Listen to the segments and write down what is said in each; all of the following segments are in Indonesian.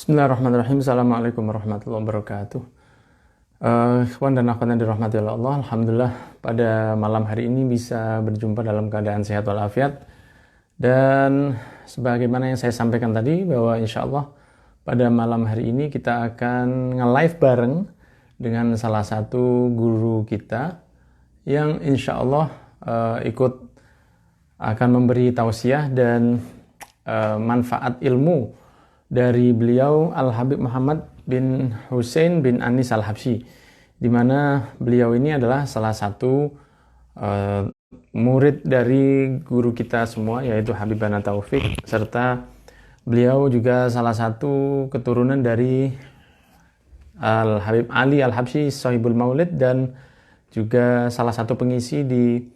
Bismillahirrahmanirrahim. Assalamualaikum warahmatullahi wabarakatuh. Ikhwan dan akhwat yang dirahmati oleh Allah, alhamdulillah pada malam hari ini bisa berjumpa dalam keadaan sehat walafiat. Dan sebagaimana yang saya sampaikan tadi bahwa insya Allah pada malam hari ini kita akan nge-live bareng dengan salah satu guru kita yang insya Allah ikut akan memberi tausiah dan manfaat ilmu dari beliau Al-Habib Muhammad bin Hussein bin Anis Al-Habsyi, di mana beliau ini adalah salah satu murid dari guru kita semua, yaitu Habib Bana Taufik, serta beliau juga salah satu keturunan dari Al-Habib Ali Al-Habsyi Sohibul Maulid, dan juga salah satu pengisi di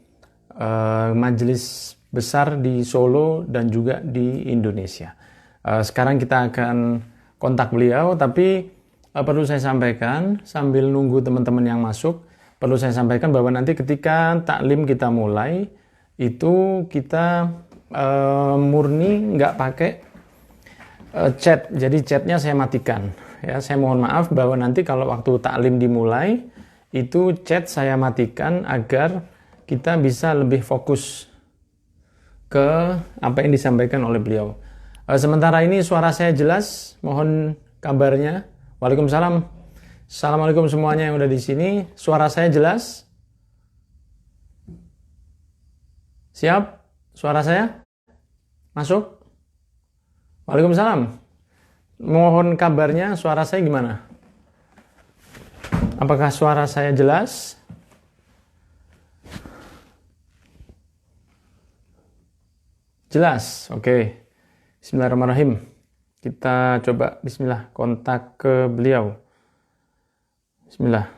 majelis besar di Solo dan juga di Indonesia. Sekarang kita akan kontak beliau, tapi perlu saya sampaikan sambil nunggu teman-teman yang masuk, perlu saya sampaikan bahwa nanti ketika taklim kita mulai, itu kita murni nggak pakai chat, jadi chatnya saya matikan. Ya, saya mohon maaf bahwa nanti kalau waktu taklim dimulai, itu chat saya matikan agar kita bisa lebih fokus ke apa yang disampaikan oleh beliau. Sementara ini suara saya jelas, mohon kabarnya. Waalaikumsalam. Assalamualaikum semuanya yang udah di sini. Suara saya jelas? Siap? Suara saya masuk? Waalaikumsalam. Mohon kabarnya, suara saya gimana? Apakah suara saya jelas? Jelas, oke. Bismillahirrahmanirrahim. Kita coba bismillah kontak ke beliau. Bismillah.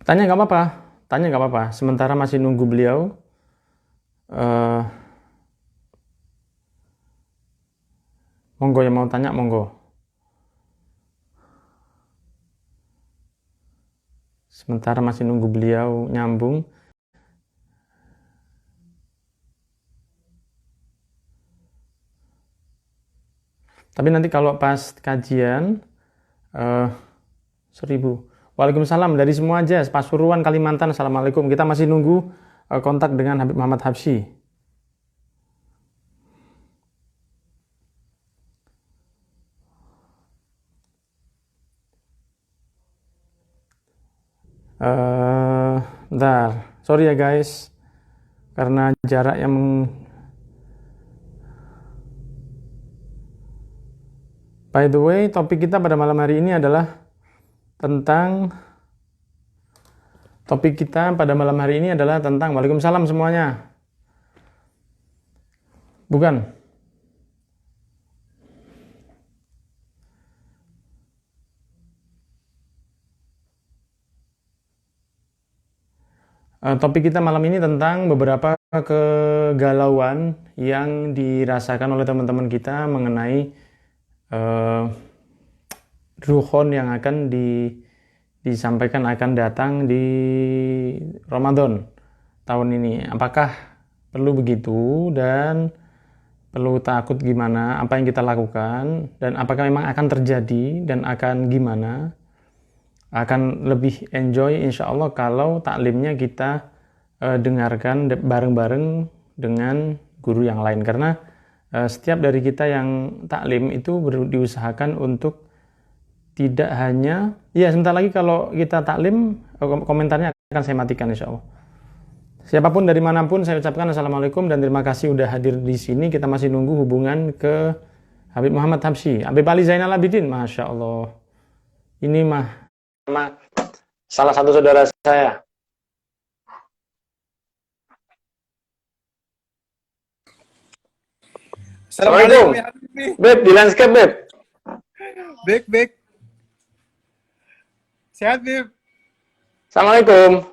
Tanya nggak apa-apa. Tanya nggak apa-apa. Sementara masih nunggu beliau. Monggo yang mau tanya, monggo. Sementara masih nunggu beliau nyambung. Tapi nanti kalau pas kajian 1000. Waalaikumsalam dari semua aja. Pasuruan, Kalimantan. Assalamualaikum. Kita masih nunggu kontak dengan Habib Muhammad Habsyi. Bentar. Sorry ya guys. Karena jarak yang By the way, topik kita pada malam hari ini adalah tentang Waalaikumsalam semuanya. Bukan. Topik kita malam ini tentang beberapa kegalauan yang dirasakan oleh teman-teman kita mengenai ruhon yang akan disampaikan akan datang di Ramadan tahun ini. Apakah perlu begitu dan perlu takut gimana, apa yang kita lakukan, dan apakah memang akan terjadi dan akan gimana? Akan lebih enjoy insya Allah kalau taklimnya kita dengarkan bareng-bareng dengan guru yang lain, karena setiap dari kita yang taklim itu diusahakan untuk tidak hanya, ya sebentar lagi kalau kita taklim, komentarnya akan saya matikan insya Allah. Siapapun dari manapun saya ucapkan Assalamualaikum dan terima kasih udah hadir di sini. Kita masih nunggu hubungan ke Habib Muhammad Habsyi. Habib Ali Zainal Abidin, Masya Allah. Ini mah salah satu saudara saya. Assalamualaikum. Ya Habib. Beb, di landscape, Beb. Bek. Sehat, Beb. Assalamualaikum.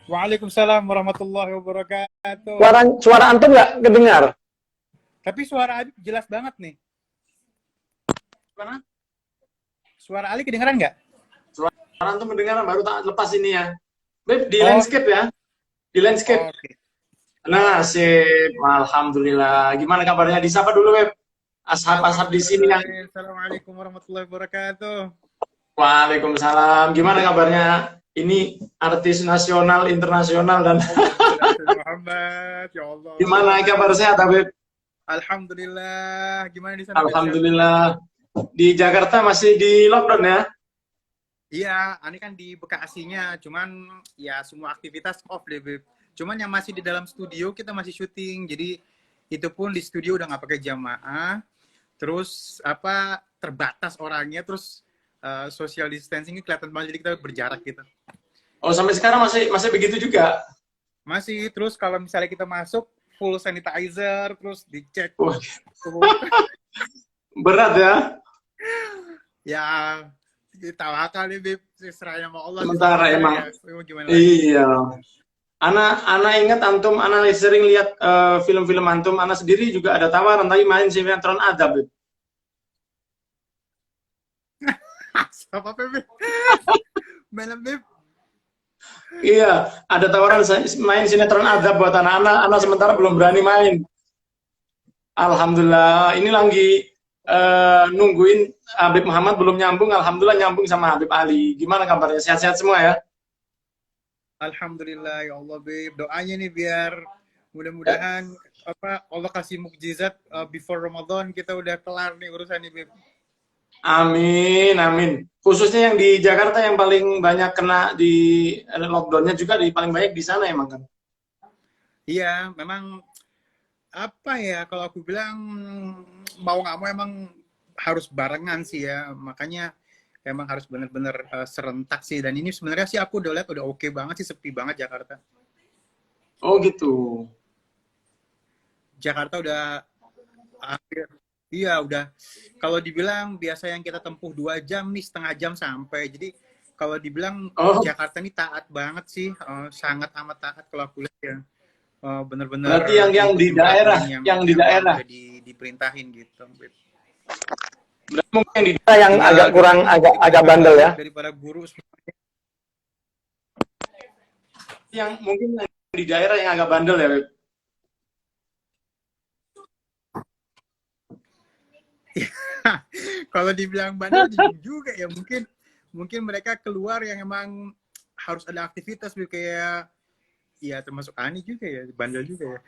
Waalaikumsalam warahmatullahi wabarakatuh. Suara antum nggak kedengar? Tapi suara Ali jelas banget nih. Mana? Suara Ali kedengeran nggak? Suara antum kedengaran, baru tak lepas ini ya. Beb, di Oh, landscape ya? Di landscape. oke. Nah, sip. Alhamdulillah. Gimana kabarnya? Disapa dulu, Beb. Ashab-ashab di sini Alhamdulillah. yang Assalamualaikum warahmatullahi wabarakatuh. Waalaikumsalam. Gimana kabarnya? Ini artis nasional, internasional, dan Allahumma shalli ala Muhammad. Ya Allah. gimana kabar sehat, Habib? Alhamdulillah. Gimana di sana, Beb? Sehat? Alhamdulillah. Di Jakarta masih di lockdown ya? Iya, ini kan di Bekasinya, cuman ya semua aktivitas off deh, Beb. Cuman yang masih di dalam studio kita masih syuting, jadi itu pun di studio udah nggak pakai jamaah, terus apa terbatas orangnya, terus social distancing kelihatan banget, jadi kita berjarak gitu. Oh, sampai sekarang masih masih begitu juga? Masih, terus kalau misalnya kita masuk full sanitizer, terus dicek Wah, suhu. berat ya? Ya, tawakal nih, Beb. Serahin sama Allah. Sementara emang. Ya. Gimana lagi? Iya. Ana ingat antum, ana sering lihat film-film antum. Ana sendiri juga ada tawaran tapi main sinetron adab. Beb. Apa, Beb? Malam, Beb. Iya, ada tawaran main sinetron adab buat anak-anak. Anak sementara belum berani main. Alhamdulillah, ini lagi nungguin Habib Muhammad belum nyambung. Alhamdulillah nyambung sama Habib Ali. Gimana kabarnya? Sehat-sehat semua ya? Alhamdulillah, ya Allah, Beb. Doanya nih biar mudah-mudahan apa Allah kasih mukjizat before Ramadan kita udah kelar nih urusan nih, Beb. Amin, amin. Khususnya yang di Jakarta yang paling banyak kena di lockdownnya juga di paling banyak di sana emang kan. Iya, memang apa ya kalau aku bilang mau nggak mau emang harus barengan sih ya. Makanya emang harus benar-benar serentak sih. Dan ini sebenarnya sih aku udah lihat udah oke banget sih, sepi banget Jakarta. Oh gitu. Jakarta udah hampir, iya udah, kalau dibilang biasa yang kita tempuh 2 jam nih setengah jam sampai. Jadi kalau dibilang Oh, Jakarta ini taat banget sih, sangat amat taat kalau aku lihat ya. Bener-bener berarti yang di ngikutin daerah, peraturan yang yang di emang daerah. udah diperintahin gitu. Berarti mungkin yang di daerah yang Iya, agak kurang agak bandel ya. daripada guru semuanya. Yang mungkin yang di daerah yang agak bandel ya, Beb. Kalau dibilang bandel juga ya, mungkin mungkin mereka keluar yang emang harus ada aktivitas gitu, kayak ya termasuk Ani juga ya, bandel juga ya.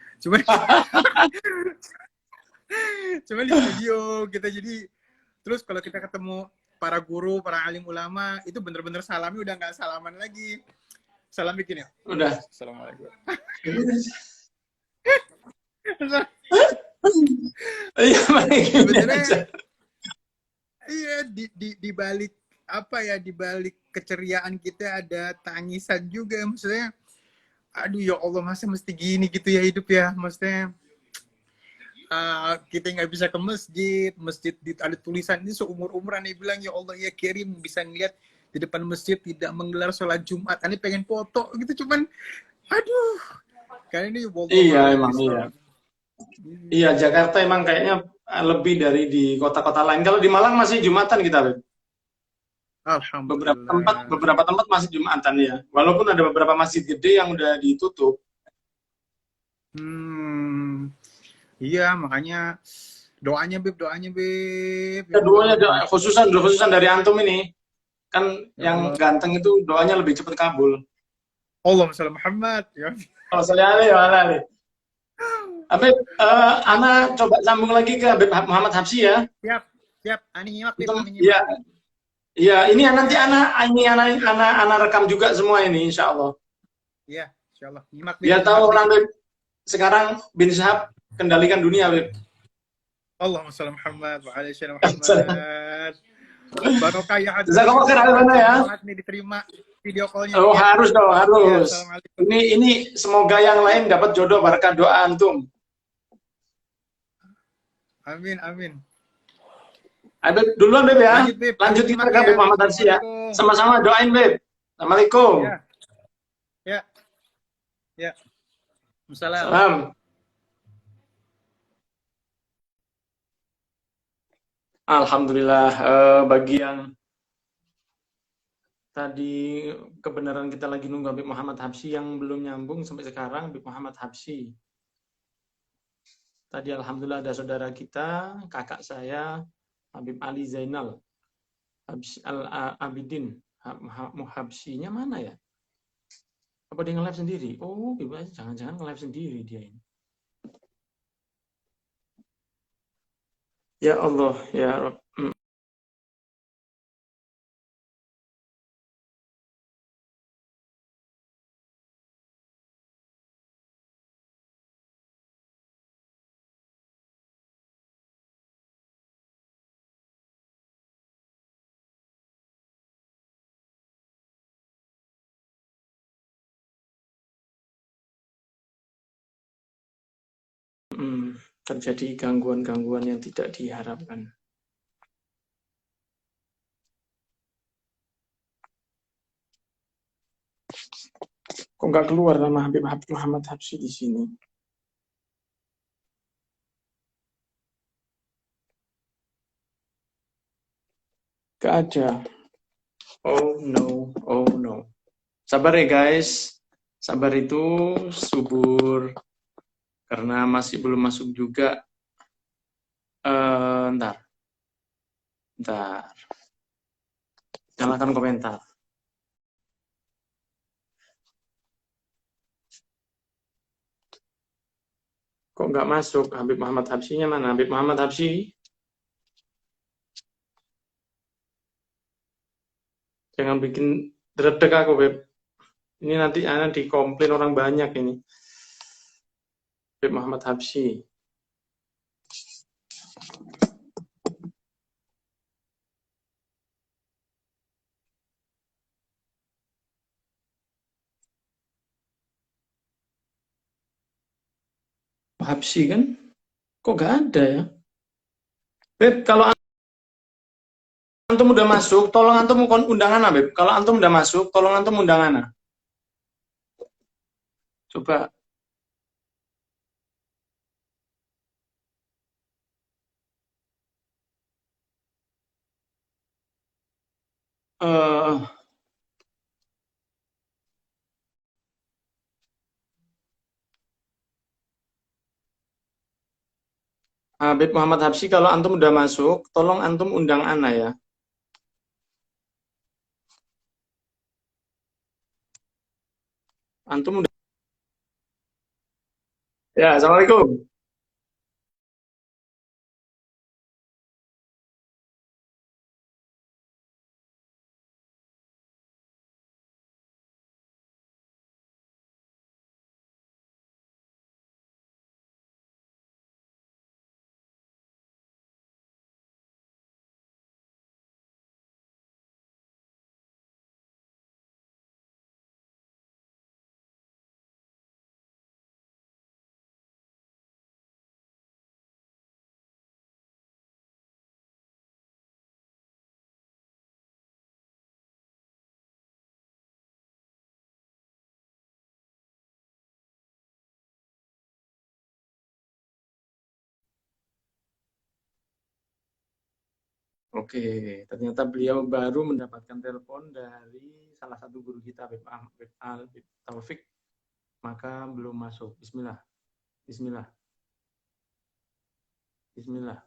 Cuman di studio kita, jadi terus kalau kita ketemu para guru, para alim ulama, itu bener-bener salamnya udah nggak salaman lagi. Salam bikin ya. Udah. Assalamualaikum. Iya, Sebenarnya iya, di balik apa ya, di balik keceriaan kita ada tangisan juga, maksudnya aduh ya Allah, masa mesti gini gitu ya hidup ya, maksudnya kita nggak bisa ke masjid, ada tulisan ini seumur-umuran nih bilang ya Allah ya Karim bisa ngeliat di depan masjid tidak menggelar sholat Jumat, ini pengen foto gitu, cuman aduh kayak ini iya emang iya. Iya, Jakarta emang kayaknya lebih dari di kota-kota lain. Kalau di Malang masih Jumatan kita, Beb. Alhamdulillah. Beberapa tempat masih Jumatan ya. Walaupun ada beberapa masjid gede yang udah ditutup. Iya, makanya doanya Beb, doanya Beb. Keduanya khususan dari antum ini. Kan Ya yang Allah. ganteng itu doanya lebih cepat kabul. Allahumma sholli Muhammad ya. Kalau saya ya Ali. Habib, Ana coba sambung lagi ke Habib Muhammad Habsyi ya. Siap, siap. Ani nyimak, Beb, Ani Iya, nyimak. iya. Ini nanti Ana rekam juga semua ini, insya Allah. Iya, insyaallah. Nyimak, Beb. Biar Nyimak, tahu Beb. orang Beb. Sekarang bin Syahab kendalikan dunia, Beb. Allahumma sholli Muhammad wa ala sayyidina Muhammad. Barokah ya hadirin. Jazakallah khair Albana ya. Semangat nih diterima video call-nya. Oh, Ya. harus dong, Ya, harus. assalamualaikum. Ini semoga yang lain dapat jodoh berkah doa antum. Amin, amin. Beb, duluan Beb ya. Lanjut, Beb. Lanjut kita ke Ya. Habib Muhammad Habsyi ya. Assalamualaikum. Sama-sama doain Beb. Assalamualaikum. Ya. Ya. Ya, salam. Salam. Alhamdulillah, bagi yang tadi kebenaran kita lagi nunggu Habib Muhammad Habsyi yang belum nyambung sampai sekarang, Habib Muhammad Habsyi. Tadi alhamdulillah ada saudara kita, kakak saya, Habib Ali Zainal Al-Abidin. Habsyinya mana ya? Apa dia nge-live sendiri? Oh, jangan-jangan nge-live sendiri dia ini. Ya Allah, ya Rabb. Terjadi gangguan-gangguan yang tidak diharapkan. Kok nggak keluar nama Habib Muhammad Habsyi di sini? Gak ada. Oh no, oh no. Sabar ya guys. Sabar itu subur. Karena masih belum masuk juga. Ntar. Nyalakan komentar. Kok nggak masuk? Habib Muhammad Habsyinya mana? Habib Muhammad Habsyi? Jangan bikin dredeg aku, Beb. Ini nanti anak dikomplain orang banyak ini. Habib Muhammad Habsyi. Habsyi kan? Kok nggak ada ya? Beb, kalau antum udah masuk, tolong antum undangan, Beb. Kalau antum udah masuk, tolong antum undangan. Coba. Habib Muhammad Habsyi, kalau antum udah masuk, tolong antum undang ana ya. Antum udah. Ya, assalamualaikum. Oke, ternyata beliau baru mendapatkan telepon dari salah satu guru kita, Habib Taufik, maka belum masuk. Bismillah. Bismillah. Bismillah.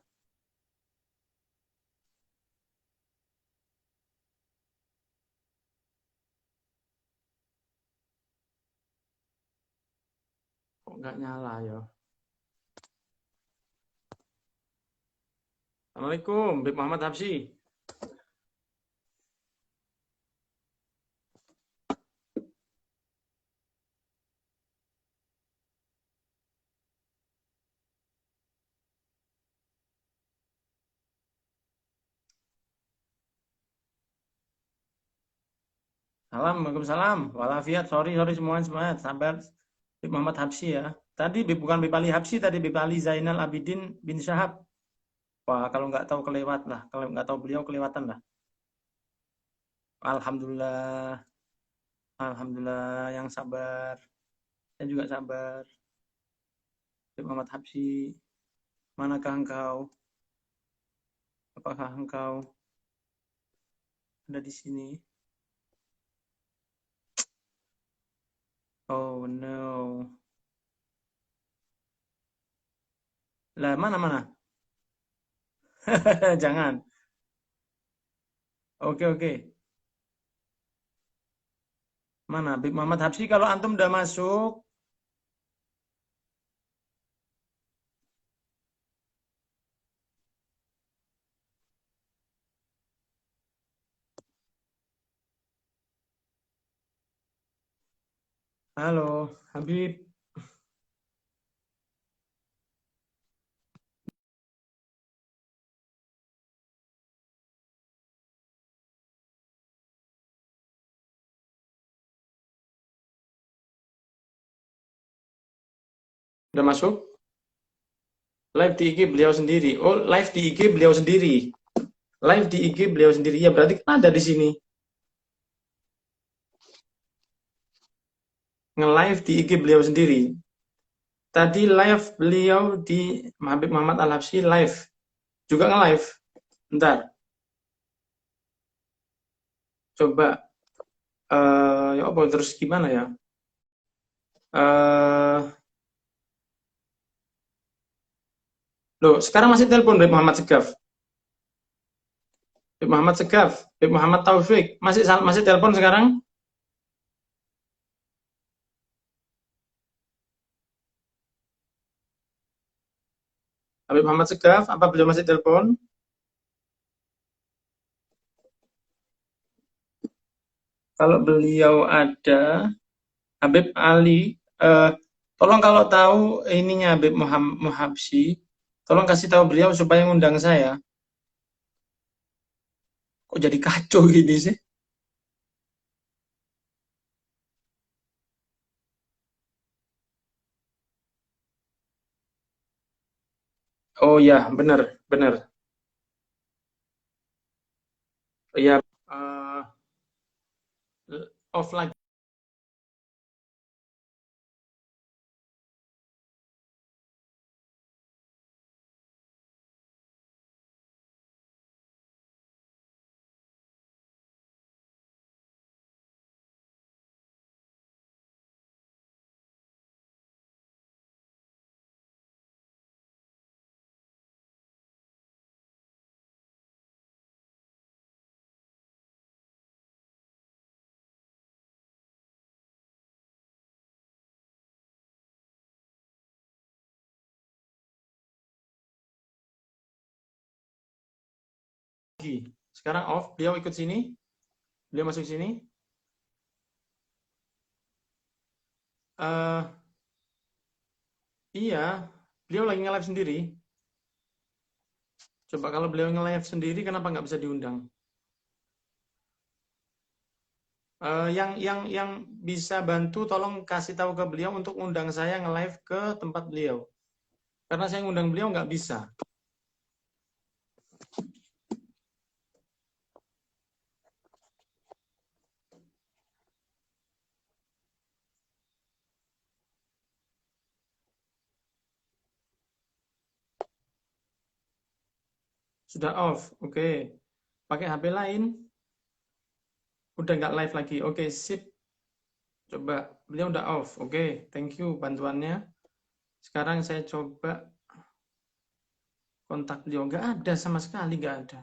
Kok nggak nyala ya? Assalamualaikum, Habib Muhammad Habsyi. Salam, Waalaikumsalam. Walafiat, sorry semuanya, sabar. Habib Muhammad Habsyi ya. Tadi bukan Habib Ali Habsyi, tadi Habib Ali Zainal Abidin bin Syahab. Wah, kalau nggak tahu kelewat lah. Kalau nggak tahu beliau kelewatan lah. Alhamdulillah. Alhamdulillah yang sabar. Saya juga sabar. Habib Muhammad Habsyi, manakah engkau? Apakah engkau ada di sini? Oh no. Lah, mana? Jangan. Oke. Mana? Habib Muhammad Habsyi, kalau antum udah masuk, halo, Habib. Udah masuk? Live di IG beliau sendiri. Oh, live di IG beliau sendiri. Live di IG beliau sendiri. Ya, berarti kan ada di sini. Nge-live di IG beliau sendiri. Tadi live beliau di Habib Muhammad Al-Habsyi live. Juga nge-live. Bentar. Coba. Ya apa terus gimana ya? Loh, sekarang masih telepon Habib Muhammad Segaf. Habib Muhammad Segaf. Habib Muhammad Taufik. Masih telepon sekarang? Habib Muhammad Segaf, apa beliau masih telepon? Kalau beliau ada, Habib Ali, tolong kalau tahu ininya Habib Muhabsyi, tolong kasih tahu beliau supaya ngundang saya. Kok jadi kacau gini sih? Oh ya, benar. Ya, off lagi. Sekarang off, beliau ikut sini, beliau masuk sini. Eh, iya, beliau lagi nge-live sendiri. Coba kalau beliau nge-live sendiri, kenapa nggak bisa diundang? Yang bisa bantu, tolong kasih tahu ke beliau untuk undang saya nge-live ke tempat beliau. Karena saya ngundang beliau nggak bisa. Sudah off, oke. Pakai HP lain, udah nggak live lagi. Oke, sip. Coba, beliau udah off. Oke, thank you bantuannya. Sekarang saya coba kontak beliau. Nggak ada sama sekali, nggak ada.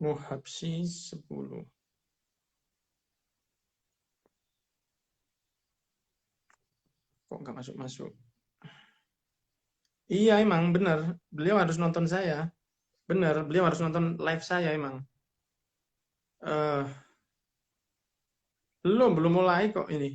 Muhabsyi 10. nggak masuk-masuk? Iya emang benar, beliau harus nonton saya. Benar, beliau harus nonton live saya emang. Eh, belum mulai kok ini.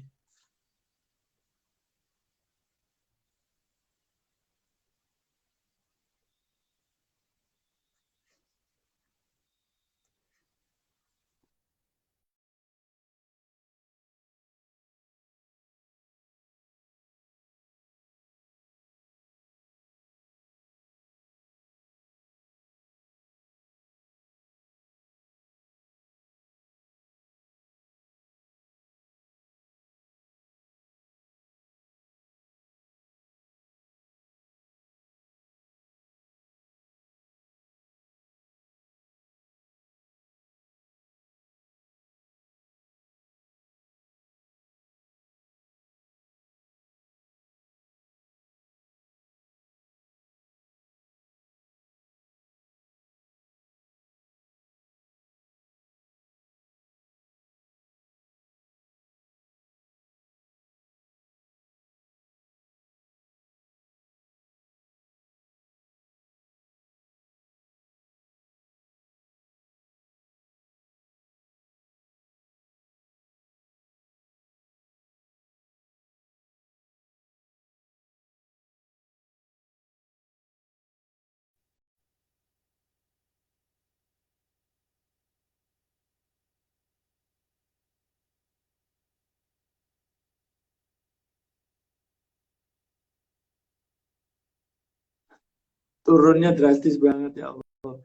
Turunnya drastis banget ya Allah.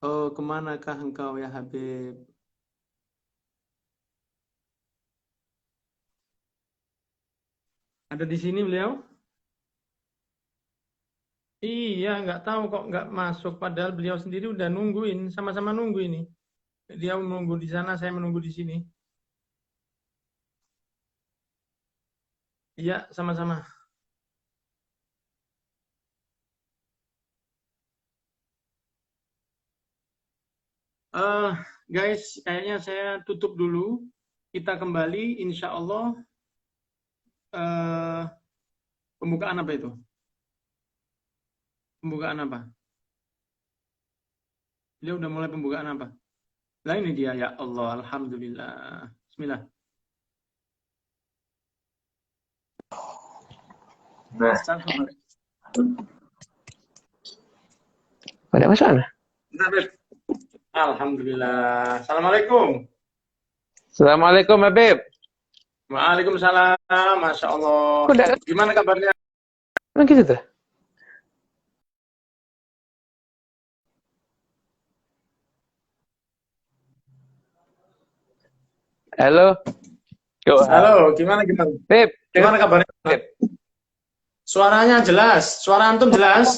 Oh, kemanakah engkau ya Habib? Ada di sini beliau? Iya, nggak tahu kok nggak masuk. Padahal beliau sendiri udah nungguin, sama-sama nunggu ini. Dia menunggu di sana, saya menunggu di sini. Iya, sama-sama. Guys, kayaknya saya tutup dulu. Kita kembali, insya Allah. eh, Pembukaan apa itu? Pembukaan apa? Dia udah mulai pembukaan apa? Lah ini dia, ya Allah, Alhamdulillah. Bismillah. Nah, Assalamualaikum. pada masalah. Alhamdulillah. Assalamualaikum. Assalamualaikum, Habib. Waalaikumsalam. Masya Allah. Kok udah Gimana kabarnya? emang gitu tuh? Halo. Kok, Halo, gimana? Beb, Gimana kabarnya? Beb. Suaranya jelas. Suara antum jelas.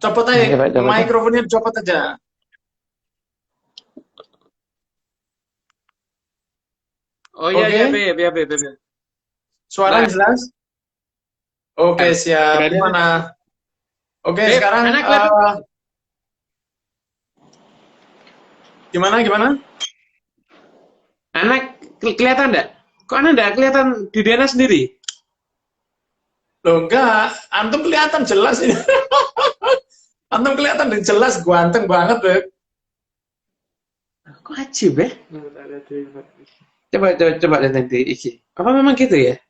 Copot aja, Coba, coba. mikrofonnya copot aja. Oh iya, Oke. iya, Beb, ya, Beb, Beb. Suaranya Nah. jelas? Oke, siap. Berarti- Gimana? Oke, Beb, sekarang anak kelihatan. gimana? Anak kelihatan enggak? Kok anak enggak kelihatan di daerah sendiri? Loh, enggak. Antum kelihatan jelas ini. Antum kelihatan jelas, ganteng banget, Beb. Kok ajib ya? Coba lihat nanti isi. Apa memang gitu ya?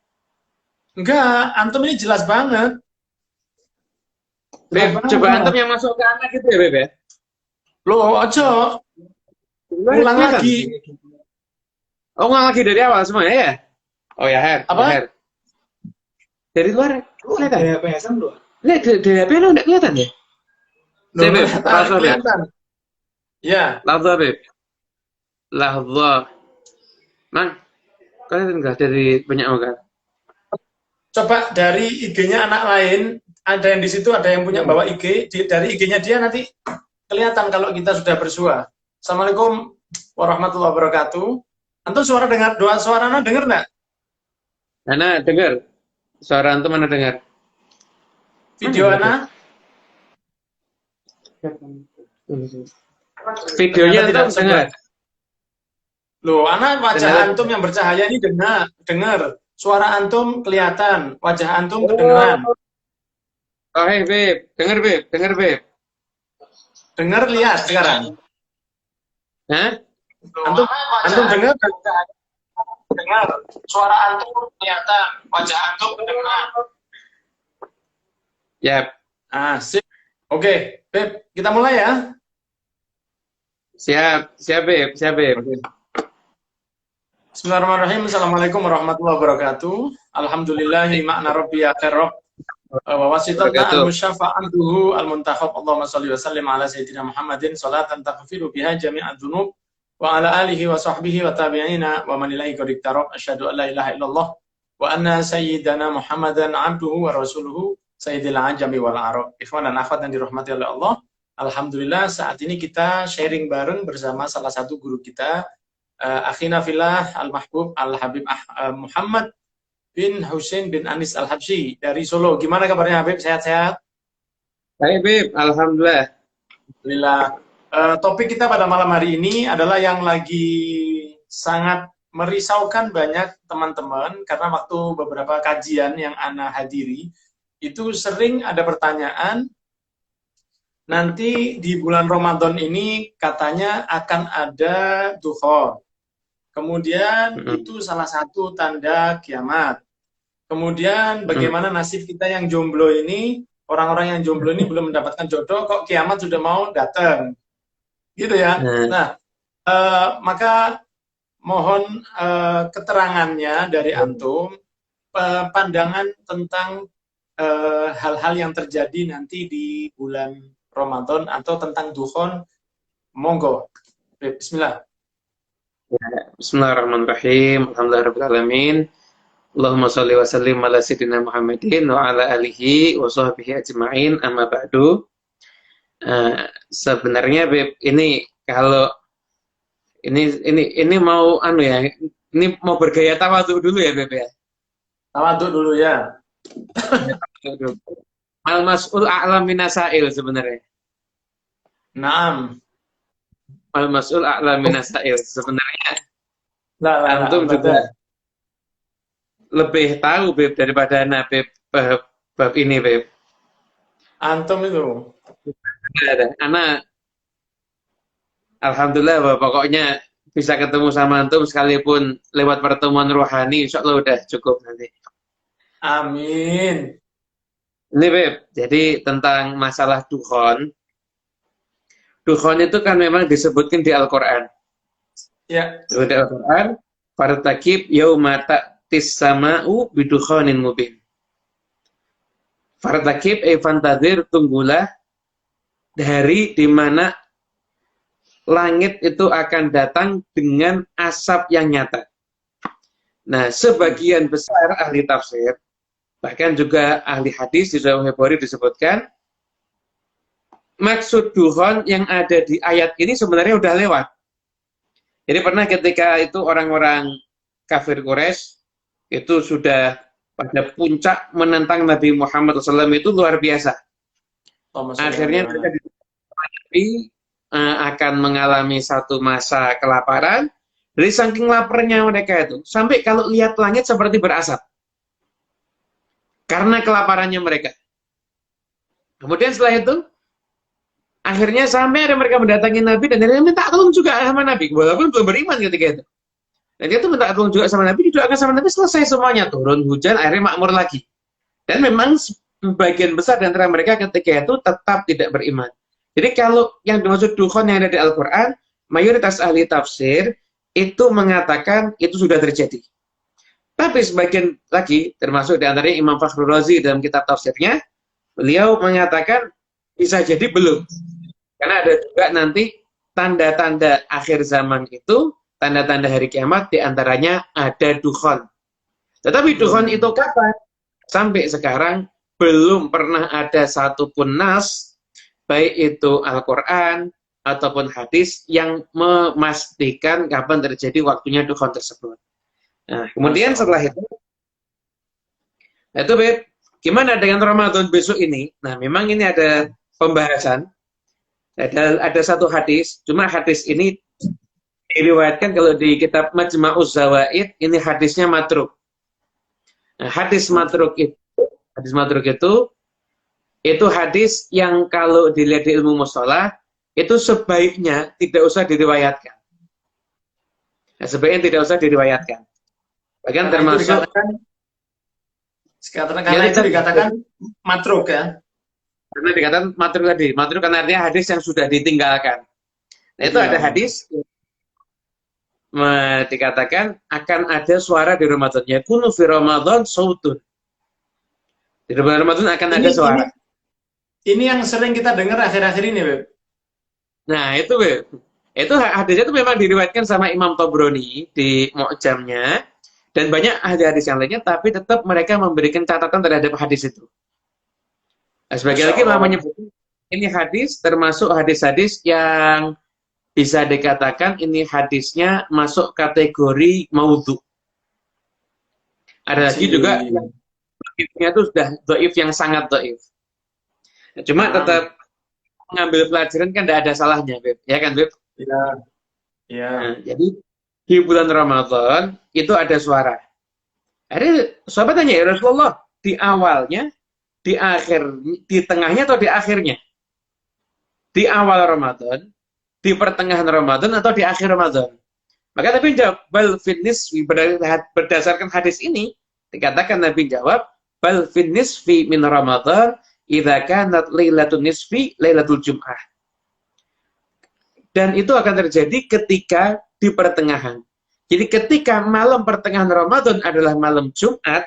Enggak, antum ini jelas banget. Beb, Jelas coba banget. antum yang masuk ke anak gitu ya, Beb ya? Loh, ojo. Ulang Kelihatan. lagi. Oh, ulang lagi dari awal semuanya ya? Oh ya, Her. Apa? Ya, Her. Dari luar kelihatan. Dari PSM lu. Lihat dari HP lo enggak kelihatan ya? Loh, Beb, langsung lihat. kelihatan. Ya, Lahza, Beb. Lahza. Mang, kalian enggak dari banyak orang? coba dari IG-nya anak lain, ada yang di situ, ada yang punya bawa IG, dari IG-nya dia nanti kelihatan kalau kita sudah bersua. Assalamualaikum warahmatullahi wabarakatuh. Antum suara anak dengar nggak? Ana dengar. Suara antum mana dengar? Video Mana anak? Videonya Ternyata antum dengar. Loh, anak wajah Dengar. antum yang bercahaya ini dengar. suara antum kelihatan, wajah antum Oh, kedengeran. oh hey Beb, denger Beb, denger Beb. Dengar, lihat sekarang. Hah? Antum antum dengar? Dengar. Suara antum kelihatan, wajah antum kedengeran. Yap, Sip. Oke, Beb, kita mulai ya. siap, siap Beb, siap Beb. Bismillahirrahmanirrahim. Assalamualaikum warahmatullahi wabarakatuh. Alhamdulillahi ma'na rabbi ya khairab. Wa wasitana Wabarakatuh. al-musyafa' anduhu al-muntakhab. Allahumma salli wa sallim ala sayyidina Muhammadin salatan taghfiru biha jami'ad dzunub wa ala alihi wa sahbihi wa tabi'ina wa man ilaihi qad iktarab. Asyhadu an la ilaha illallah wa anna sayyidana Muhammadan abduhu wa rasuluhu sayyidil ajami wal arab. Ikhwan dan akhwat yang dirahmati oleh Allah. Alhamdulillah saat ini kita sharing bareng bersama salah satu guru kita, akhina fillah al-mahbub al-habib Muhammad bin Husain bin Anis Al-Habsyi dari Solo. Gimana kabarnya Habib? Sehat-sehat? Hai Beb, Alhamdulillah. Alhamdulillah. Topik kita pada malam hari ini adalah yang lagi sangat merisaukan banyak teman-teman karena waktu beberapa kajian yang Ana hadiri itu sering ada pertanyaan, nanti di bulan Ramadan ini katanya akan ada dukhon. Kemudian itu salah satu tanda kiamat. Kemudian bagaimana nasib kita yang jomblo ini, orang-orang yang jomblo ini belum mendapatkan jodoh, kok kiamat sudah mau datang. Gitu ya. Nah, maka mohon keterangannya dari antum, pandangan tentang hal-hal yang terjadi nanti di bulan Ramadan atau tentang dukhon, monggo. Bismillah. Bismillahirrahmanirrahim. Alhamdulillahirrahmanirrahim. Allahumma salli wa sallim ala sayyidina Muhammadin wa ala alihi wa sahbihi ajma'in, amma ba'du. Sebenarnya Beb, ini kalau ini mau ya, ini mau bergaya tawadhu dulu ya Beb ya. Tawadhu dulu ya. Al-mas'ul a'lam minasail sebenarnya. Naam. Al-mas'ul a'lam minasail sebenarnya. Antum betul. juga lebih tahu Beb daripada Ana Beb bab ini Beb. Antum itu. Ana alhamdulillah Beb, pokoknya bisa ketemu sama antum sekalipun lewat pertemuan rohani, insya Allah udah cukup nanti. Amin. Ini Beb, jadi tentang masalah dukhon. Dukhon itu kan memang disebutkan di Al-Quran. Ya. Di Al-Quran, fartakib yauma ta'tis sama'u bidukhanin mubin. Fartakib fantazir, tunggulah dari dimana langit itu akan datang dengan asap yang nyata. Nah, sebagian besar ahli tafsir, bahkan juga ahli hadis di Sahih Bukhari disebutkan, maksud dukhon yang ada di ayat ini sebenarnya udah lewat. Jadi pernah ketika itu orang-orang kafir Quraisy itu sudah pada puncak menentang Nabi Muhammad SAW itu luar biasa. Akhirnya mereka akan mengalami satu masa kelaparan. Dari saking laparnya mereka itu, sampai kalau lihat langit seperti berasap. Karena kelaparannya mereka. Kemudian setelah itu, akhirnya sampai ada mereka mendatangi Nabi dan akhirnya minta tolong juga sama Nabi, walaupun belum beriman ketika itu. Dan dia tuh minta tolong juga sama Nabi, didoakan sama Nabi, selesai semuanya, turun hujan, akhirnya makmur lagi. Dan memang sebagian besar di antara mereka ketika itu tetap tidak beriman. Jadi kalau yang dimaksud dukhon yang ada di Al-Quran, mayoritas ahli tafsir itu mengatakan itu sudah terjadi. Tapi sebagian lagi, termasuk di antaranya Imam Fakhrul Razi dalam kitab tafsirnya, beliau mengatakan bisa jadi belum. Karena ada juga nanti tanda-tanda akhir zaman itu, tanda-tanda hari kiamat, diantaranya ada dukhon. Tetapi dukhon itu kapan? Sampai sekarang belum pernah ada satupun nas, baik itu Al-Quran ataupun hadis, yang memastikan kapan terjadi waktunya dukhon tersebut. Nah, kemudian setelah itu Beb, gimana dengan Ramadan besok ini? Nah, memang ini ada pembahasan. Ada satu hadis, cuma hadis ini diriwayatkan kalau di kitab Majma'uz Zawaid, ini hadisnya matruk. Nah, hadis matruk itu hadis yang kalau dilihat di ilmu mustalah itu sebaiknya tidak usah diriwayatkan. Nah, sebaiknya tidak usah diriwayatkan. Bahkan Karena itu termasuk karena itu dikatakan matruk ya. karena dikatakan matruk tadi. Matruk kan artinya hadis yang sudah ditinggalkan. Nah, itu Iya. ada hadis dikatakan akan ada suara di Ramadan. Yakunu fi Ramadan sautun. Di bulan Ramadan akan ada suara. Ini yang sering kita dengar akhir-akhir ini, Beb. Nah, itu Beb. Itu hadisnya itu memang diriwayatkan sama Imam Tabrani di Mu'jamnya dan banyak hadis yang lainnya, tapi tetap mereka memberikan catatan terhadap hadis itu. Nah, sebagai lagi menyebut ini hadis termasuk hadis-hadis yang bisa dikatakan ini hadisnya masuk kategori maudhu. Ada lagi juga yang dhaifnya itu sudah dhaif yang sangat dhaif. Nah, cuma tetap mengambil pelajaran kan tidak ada salahnya, Beb. Ya kan, Beb? Iya. Iya. Nah, jadi di bulan Ramadan itu ada suara. Ada sahabat tanya, ya Rasulullah, di awalnya, di tengahnya atau di akhirnya? Di awal Ramadan, di pertengahan Ramadan atau di akhir Ramadan? Maka Nabi jawab, bal fin nisfi, berdasarkan hadis ini, dikatakan Nabi jawab, bal fin nisfi min Ramadan, idza kanat lailatul nisfi lailatul jum'ah. Dan itu akan terjadi ketika di pertengahan. Jadi ketika malam pertengahan Ramadan adalah malam Jumat,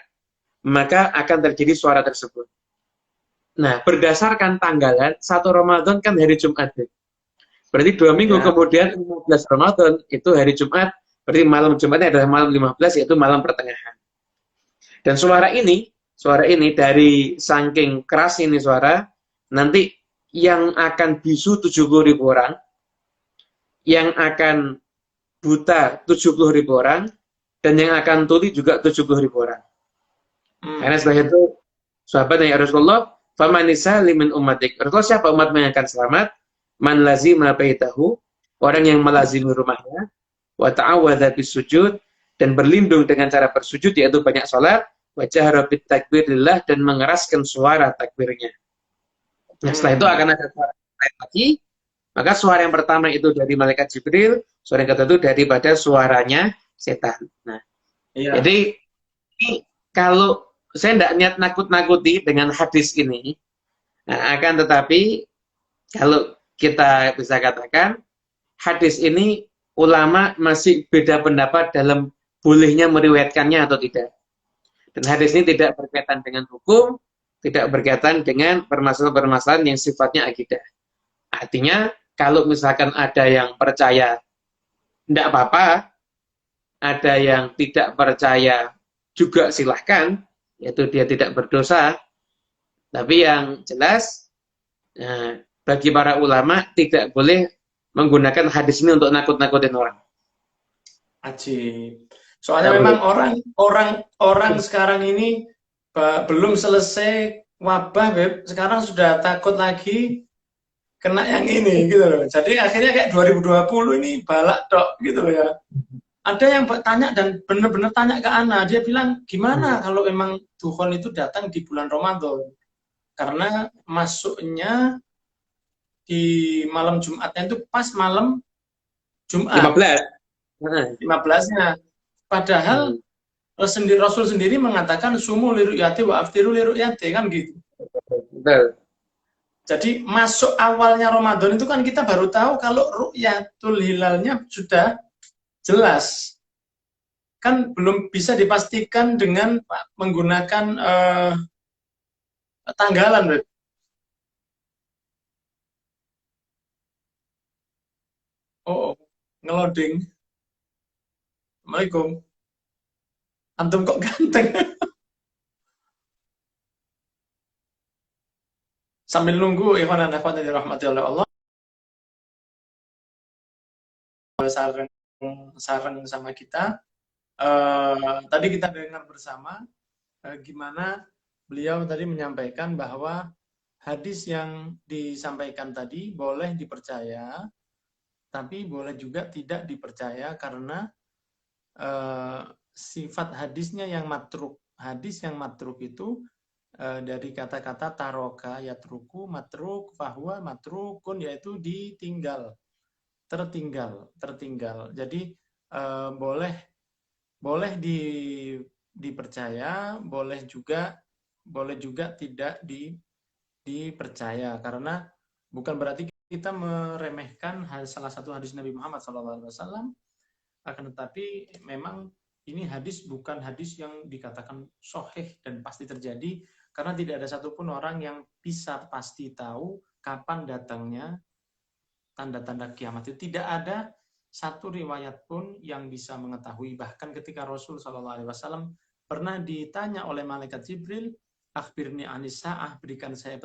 maka akan terjadi suara tersebut. Nah, berdasarkan tanggalan, 1 Ramadan kan hari Jumat. Berarti 2 minggu kemudian 15 Ramadan itu hari Jumat, berarti malam Jumatnya adalah malam 15, yaitu malam pertengahan. Dan suara ini dari saking keras ini suara, nanti yang akan bisu 70.000 orang, yang akan buta 70.000 orang, dan yang akan tuli juga 70.000 orang. Karena setelah itu, sahabat yang Rasulullah, famanisa limin ummatik. Rasulullah, siapa umatmu yang akan selamat? Man lazima baitahu, orang yang melazimi rumahnya, wa ta'awadha bisujud, dan berlindung dengan cara bersujud, yaitu banyak sholat, wa jahara bit takbirillah, dan mengeraskan suara takbirnya. Nah, setelah itu akan ada suara lagi. Maka suara yang pertama itu dari malaikat Jibril, suara yang kedua itu daripada suaranya setan. Nah, jadi kalau saya tidak niat nakut-nakuti dengan hadis ini, nah, akan tetapi kalau kita bisa katakan hadis ini ulama masih beda pendapat dalam bolehnya meriwayatkannya atau tidak. Dan hadis ini tidak berkaitan dengan hukum, tidak berkaitan dengan permasalahan-permasalahan yang sifatnya akidah. Artinya kalau misalkan ada yang percaya, tidak apa-apa. Ada yang tidak percaya juga silahkan, yaitu dia tidak berdosa. Tapi yang jelas, bagi para ulama tidak boleh menggunakan hadis ini untuk nakut-nakutin orang. Ajib. Soalnya memang orang sekarang ini belum selesai wabah, Beb. Sekarang sudah takut lagi kena yang ini gitu loh. Jadi akhirnya kayak 2020 ini balak dok gitu loh ya. Ada yang tanya dan benar-benar tanya ke Ana, dia bilang gimana kalau memang Dukhon itu datang di bulan Ramadan? Karena masuknya di malam Jumatnya itu pas malam Jumat 15-nya. Padahal Rasul sendiri mengatakan sumu liru'yati wa aftiru liru'yati, kan gitu. Betul. Jadi masuk awalnya Ramadan itu kan kita baru tahu kalau ru'yatul hilalnya sudah jelas. Kan belum bisa dipastikan dengan menggunakan tanggalan, Beb. Oh, ngeloding. Assalamualaikum. Antum kok ganteng? Sambil nunggu ikhwan dan akhwat yang dirahmati oleh Allah, sarang sama kita. Tadi kita dengar bersama gimana beliau tadi menyampaikan bahwa hadis yang disampaikan tadi boleh dipercaya, tapi boleh juga tidak dipercaya karena sifat hadisnya yang matruk. hadis yang matruk itu dari kata-kata taroka yatruku, matruk, fahuwa, matrukun, yaitu ditinggal, tertinggal. Jadi boleh dipercaya, boleh juga tidak dipercaya, karena bukan berarti kita meremehkan salah satu hadis Nabi Muhammad SAW, akan tetapi memang ini hadis bukan hadis yang dikatakan sahih dan pasti terjadi, karena tidak ada satupun orang yang bisa pasti tahu kapan datangnya tanda-tanda kiamat itu. Tidak ada satu riwayat pun yang bisa mengetahui. Bahkan ketika Rasul SAW pernah ditanya oleh malaikat Jibril, akhbirni anis sa'ah, berikan saya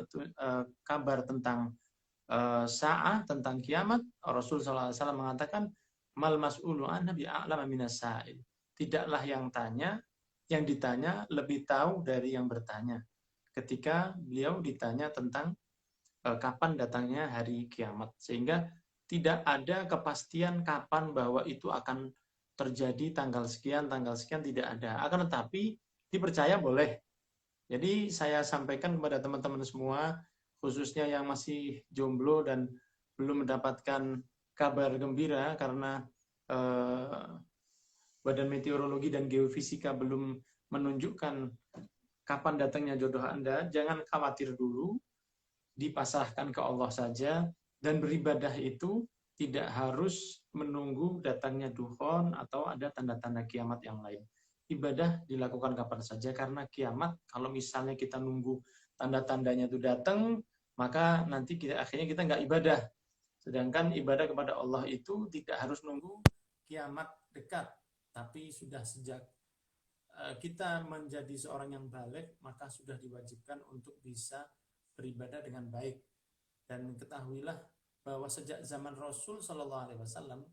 kabar tentang sa'ah, tentang kiamat. Rasul SAW mengatakan, mal mas'ulu anha bi'a'lama minas sa'il. Tidaklah yang ditanya lebih tahu dari yang bertanya. Ketika beliau ditanya tentang kapan datangnya hari kiamat, sehingga tidak ada kepastian kapan bahwa itu akan terjadi tanggal sekian tidak ada. Akan tetapi dipercaya boleh. Jadi saya sampaikan kepada teman-teman semua, khususnya yang masih jomblo dan belum mendapatkan kabar gembira karena Badan Meteorologi dan Geofisika belum menunjukkan kapan datangnya jodoh Anda, jangan khawatir dulu, dipasrahkan ke Allah saja, dan beribadah itu tidak harus menunggu datangnya dukhon atau ada tanda-tanda kiamat yang lain. Ibadah dilakukan kapan saja, karena kiamat, kalau misalnya kita nunggu tanda-tandanya itu datang, maka nanti akhirnya kita nggak ibadah. Sedangkan ibadah kepada Allah itu tidak harus nunggu kiamat dekat, tapi sudah sejak kita menjadi seorang yang baligh, maka sudah diwajibkan untuk bisa beribadah dengan baik. Dan ketahuilah bahwa sejak zaman Rasul SAW,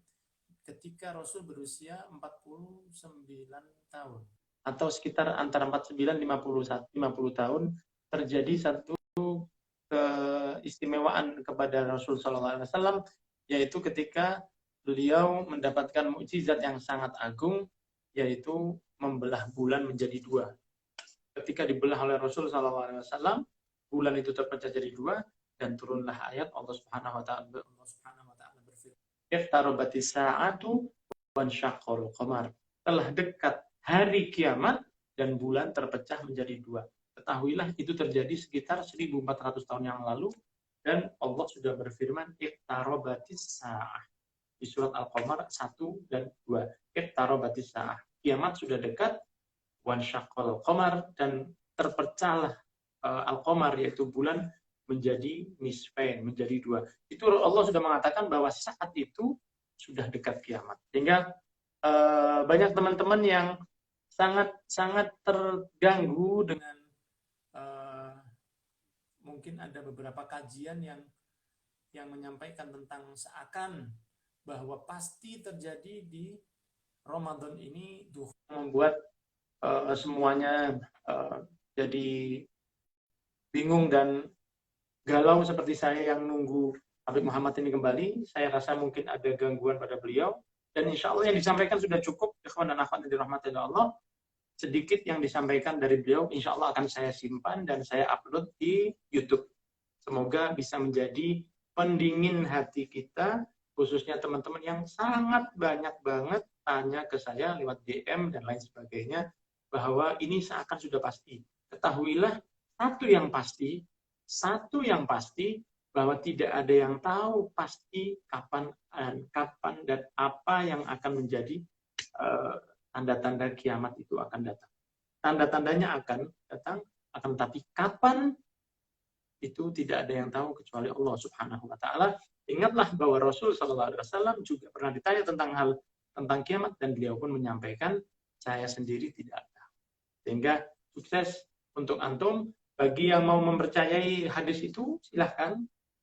ketika Rasul berusia 49 tahun, atau sekitar antara 49 50 tahun, terjadi satu keistimewaan kepada Rasul SAW, yaitu ketika beliau mendapatkan mukjizat yang sangat agung, yaitu membelah bulan menjadi dua. Ketika dibelah oleh Rasul SAW, bulan itu terpecah jadi dua, dan turunlah ayat Allah Subhanahu wa taala berfirman, "Iqtarabatis sa'atu wansyaqqal qamar." Telah dekat hari kiamat dan bulan terpecah menjadi dua. Ketahuilah itu terjadi sekitar 1400 tahun yang lalu, dan Allah sudah berfirman, "Iqtarabatis sa'ah." Di surat Al-Qamar 1 dan 2. Iqtarabatis sa'ah. Kiamat sudah dekat, wansyaqqal qamar, dan terpecahlah Al-Qamar, yaitu bulan, menjadi nisfain, menjadi dua. Itu Allah sudah mengatakan bahwa saat itu sudah dekat kiamat. Sehingga banyak teman-teman yang sangat terganggu dengan mungkin ada beberapa kajian yang menyampaikan tentang seakan bahwa pasti terjadi di Ramadan ini, membuat semuanya jadi bingung dan galau seperti saya yang nunggu Habib Muhammad ini kembali. Saya rasa mungkin ada gangguan pada beliau, dan insya Allah yang disampaikan sudah cukup. Ikhwan dan akhwat yang dirahmati Allah, sedikit yang disampaikan dari beliau insya Allah akan saya simpan dan saya upload di YouTube. Semoga bisa menjadi pendingin hati kita, khususnya teman-teman yang sangat banyak banget tanya ke saya lewat DM dan lain sebagainya, bahwa ini seakan sudah pasti. Ketahuilah satu yang pasti bahwa tidak ada yang tahu pasti kapan dan apa yang akan menjadi tanda-tanda kiamat itu akan datang. Tanda-tandanya akan datang, akan tetapi kapan itu tidak ada yang tahu kecuali Allah Subhanahu wa taala. Ingatlah bahwa Rasul SAW juga pernah ditanya tentang kiamat, dan beliau pun menyampaikan, saya sendiri tidak tahu. Sehingga sukses untuk antum. Bagi yang mau mempercayai hadis itu, silahkan.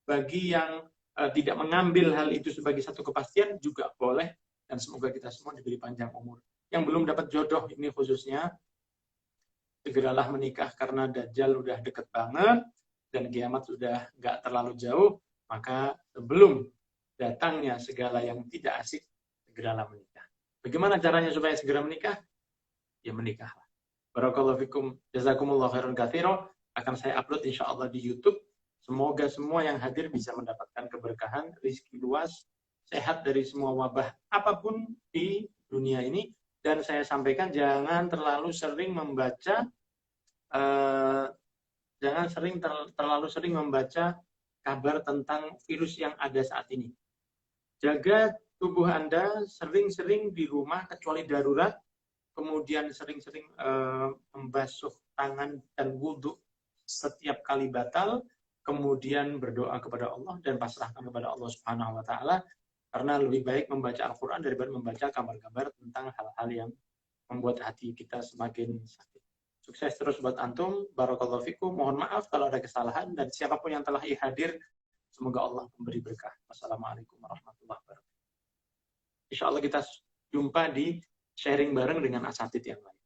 Bagi yang tidak mengambil hal itu sebagai satu kepastian, juga boleh. Dan semoga kita semua diberi panjang umur. Yang belum dapat jodoh ini khususnya, segeralah menikah karena Dajjal udah deket banget, dan kiamat sudah nggak terlalu jauh. Maka sebelum datangnya segala yang tidak asik, segeralah menikah. Bagaimana caranya supaya segera menikah? Ya menikahlah. Barakallahu fikum, jazakumullah khairan katsira. Akan saya upload insya Allah di YouTube. Semoga semua yang hadir bisa mendapatkan keberkahan, rezeki luas, sehat dari semua wabah apapun di dunia ini. Dan saya sampaikan jangan terlalu sering membaca terlalu sering membaca kabar tentang virus yang ada saat ini. Jaga tubuh Anda sering-sering di rumah kecuali darurat, kemudian sering-sering membasuh tangan dan wudhu setiap kali batal, kemudian berdoa kepada Allah dan pasrahkan kepada Allah Subhanahu wa taala, karena lebih baik membaca Al-Qur'an daripada membaca kabar-kabar tentang hal-hal yang membuat hati kita semakin sakit. Sukses terus buat antum. Barakallahu fikum. Mohon maaf kalau ada kesalahan, dan siapapun yang telah hadir, semoga Allah memberi berkah. Wassalamualaikum warahmatullahi wabarakatuh. Insya Allah kita jumpa di sharing bareng dengan asatid yang lain.